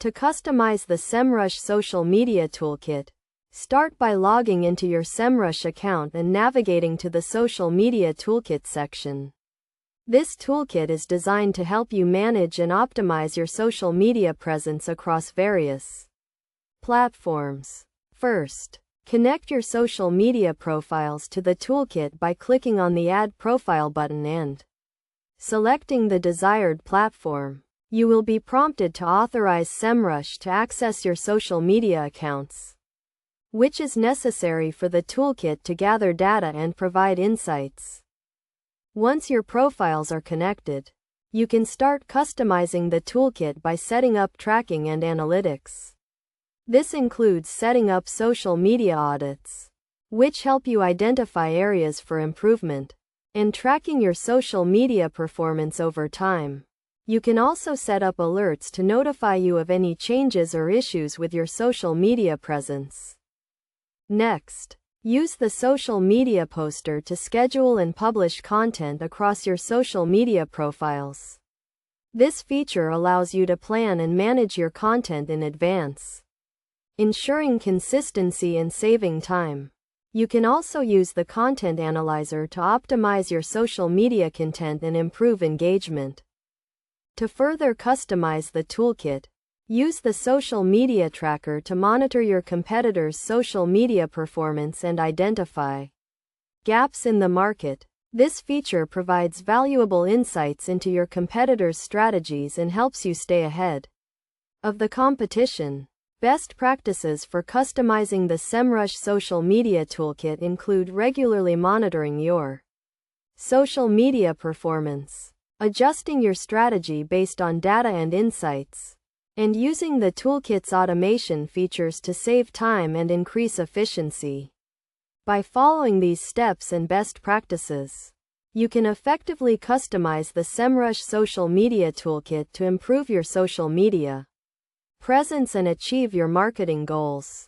To customize the Semrush social media toolkit, start by logging into your Semrush account and navigating to the Social Media Toolkit section. This toolkit is designed to help you manage and optimize your social media presence across various platforms. First, connect your social media profiles to the toolkit by clicking on the Add Profile button and selecting the desired platform. You will be prompted to authorize Semrush to access your social media accounts, which is necessary for the toolkit to gather data and provide insights. Once your profiles are connected, you can start customizing the toolkit by setting up tracking and analytics. This includes setting up social media audits, which help you identify areas for improvement, and tracking your social media performance over time. You can also set up alerts to notify you of any changes or issues with your social media presence. Next, use the social media poster to schedule and publish content across your social media profiles. This feature allows you to plan and manage your content in advance, ensuring consistency and saving time. You can also use the content analyzer to optimize your social media content and improve engagement. To further customize the toolkit, use the social media tracker to monitor your competitors' social media performance and identify gaps in the market. This feature provides valuable insights into your competitors' strategies and helps you stay ahead of the competition. Best practices for customizing the Semrush social media toolkit include regularly monitoring your social media performance, adjusting your strategy based on data and insights, and using the toolkit's automation features to save time and increase efficiency. By following these steps and best practices, you can effectively customize the Semrush social media toolkit to improve your social media presence and achieve your marketing goals.